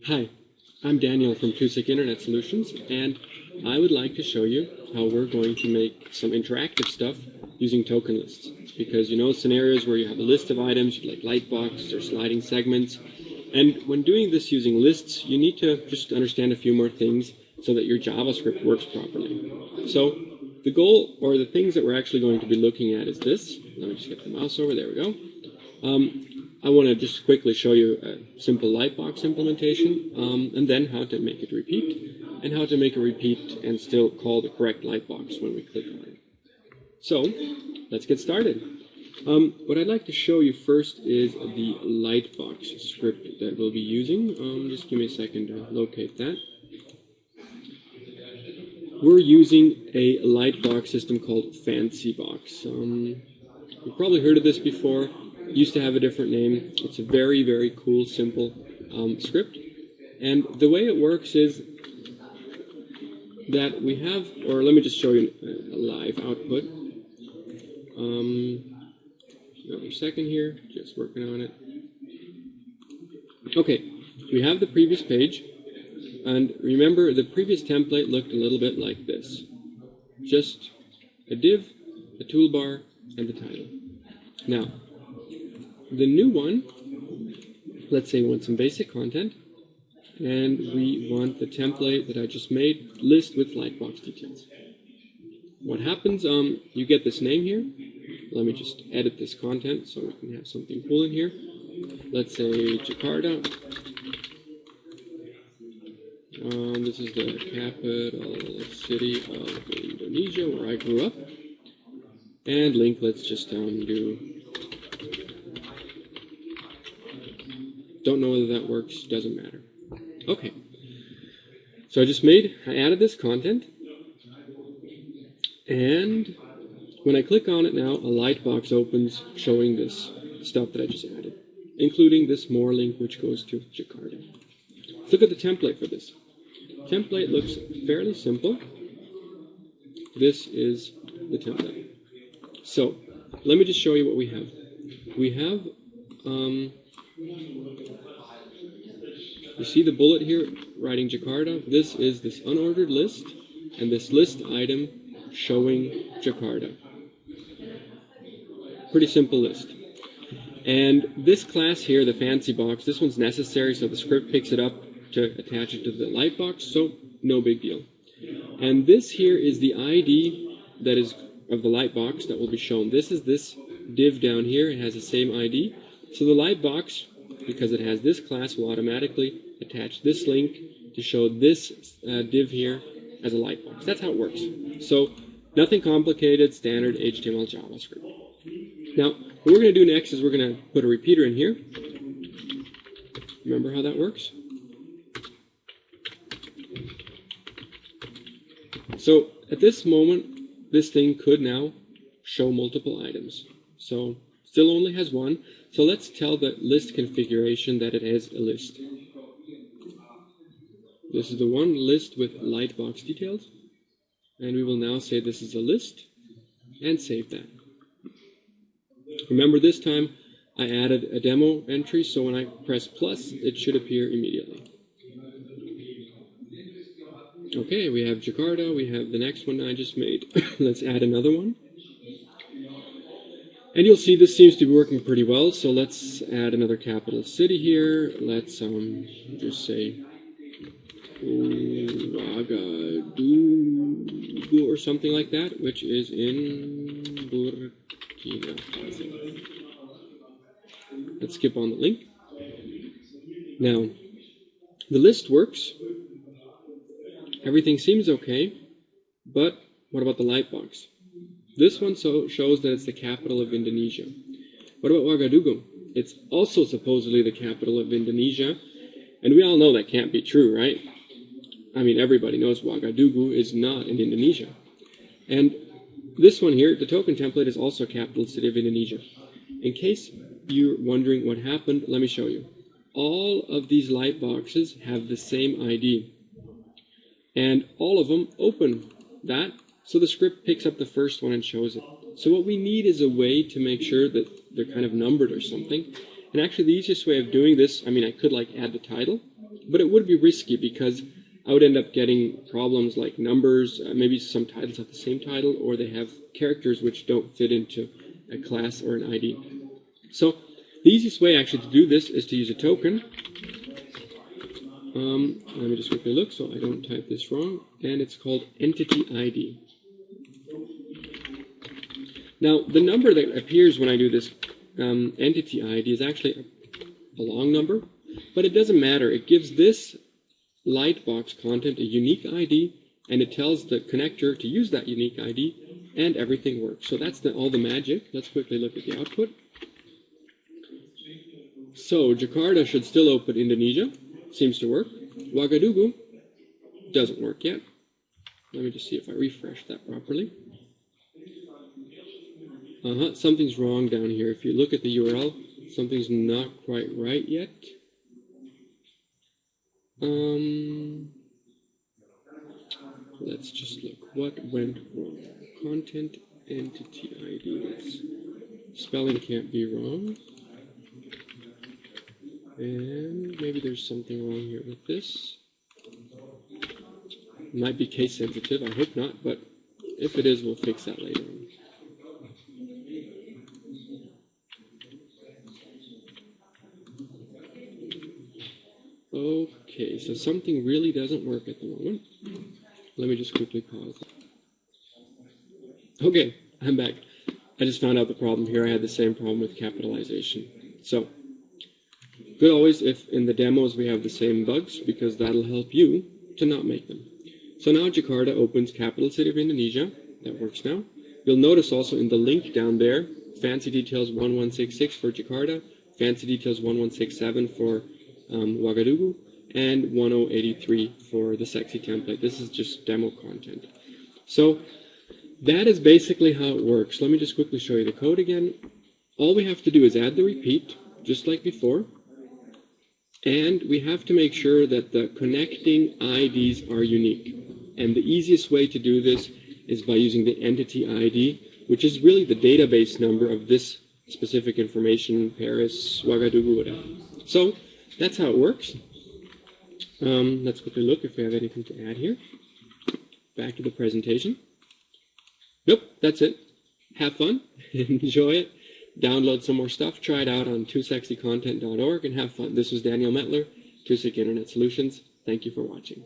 Hi, I'm Daniel from 2SEC Internet Solutions, and I would like to show you how we're going to make some interactive stuff using token lists. Because you know scenarios where you have a list of items, like lightboxes or sliding segments, and when doing this using lists, you need to just understand a few more things so that your JavaScript works properly. So the goal, or the things that we're actually going to be looking at is this. Let me just get the mouse over, there we go. I want to just quickly show you a simple lightbox implementation, and then how to make it repeat, and how to make it repeat and still call the correct lightbox when we click on it. So, let's get started. What I'd like to show you first is the lightbox script that we'll be using. Just give me a second to locate that. We're using a lightbox system called FancyBox. You've probably heard of this before. It used to have a different name. It's a very, very cool, simple script. And the way it works is that we have, or let me just show you a live output. Another second here, just working on it. Okay, we have the previous page. And remember, the previous template looked a little bit like this. Just a div, a toolbar, and the title. Now, the new one, let's say we want some basic content, and we want the template that I just made, list with lightbox details. What happens, you get this name here. Let me just edit this content so we can have something cool in here. Let's say Jakarta. This is the capital city of Indonesia, where I grew up. And link, let's just do... Don't know whether that works, doesn't matter. Okay. So I added this content. And when I click on it now, a lightbox opens showing this stuff that I just added, including this more link which goes to Jakarta. Let's look at the template for this. Template looks fairly simple. This is the template. So, let me just show you what we have. We have, you see the bullet here, writing Jakarta? This is this unordered list, and this list item showing Jakarta. Pretty simple list. And this class here, the FancyBox, this one's necessary, so the script picks it up to attach it to the lightbox, so no big deal. And this here is the ID that is of the lightbox that will be shown. This is this div down here. It has the same ID. So the lightbox, because it has this class, will automatically attach this link to show this div here as a lightbox. That's how it works. So nothing complicated, standard HTML JavaScript. Now, what we're going to do next is we're going to put a repeater in here. Remember how that works? So at this moment, this thing could now show multiple items. So still only has one. So let's tell the list configuration that it has a list. This is the one list with lightbox details. And we will now say this is a list and save that. Remember this time I added a demo entry, so when I press plus, it should appear immediately. Okay, we have Jakarta, we have the next one I just made. Let's add another one. And you'll see this seems to be working pretty well, so let's add another capital city here. Let's just say Ouagadougou or something like that, which is in Burkina Faso. Let's skip on the link. Now, the list works. Everything seems okay, but what about the lightbox? This one shows that it's the capital of Indonesia. What about Ouagadougou? It's also supposedly the capital of Indonesia, and we all know that can't be true, right? I mean, everybody knows Ouagadougou is not in Indonesia. And this one here, the token template, is also capital city of Indonesia. In case you're wondering what happened, let me show you. All of these lightboxes have the same ID. And all of them open that, so the script picks up the first one and shows it. So what we need is a way to make sure that they're kind of numbered or something. And actually the easiest way of doing this, I mean, I could like add the title, but it would be risky because I would end up getting problems like numbers, maybe some titles have the same title, or they have characters which don't fit into a class or an ID. So the easiest way actually to do this is to use a token. Let me just quickly look so I don't type this wrong, and it's called entity ID. Now, the number that appears when I do this entity ID is actually a long number, but it doesn't matter. It gives this lightbox content a unique ID, and it tells the connector to use that unique ID, and everything works. So that's all the magic. Let's quickly look at the output. So Jakarta should still open Indonesia. Seems to work. Ouagadougou doesn't work yet. Let me just see if I refresh that properly. Something's wrong down here. If you look at the URL, something's not quite right yet. Let's just look. What went wrong? Content entity IDs. Spelling can't be wrong. And maybe there's something wrong here with this. Might be case sensitive, I hope not, but if it is, we'll fix that later on. Okay, so something really doesn't work at the moment. Let me just quickly pause. Okay, I'm back. I just found out the problem here. I had the same problem with capitalization. So, good always if in the demos we have the same bugs, because that'll help you to not make them. So now Jakarta opens capital city of Indonesia. That works now. You'll notice also in the link down there, fancy details 1166 for Jakarta, fancy details 1167 for Ouagadougou, and 1083 for the sexy template. This is just demo content. So that is basically how it works. Let me just quickly show you the code again. All we have to do is add the repeat, just like before. And we have to make sure that the connecting IDs are unique. And the easiest way to do this is by using the entity ID, which is really the database number of this specific information, Paris, Ouagadougou, whatever. So that's how it works. Let's quickly look if we have anything to add here. Back to the presentation. Nope, that's it. Have fun, enjoy it, download some more stuff, try it out on 2SexyContent.org, and have fun. This was Daniel Metler, 2SEC Internet Solutions. Thank you for watching.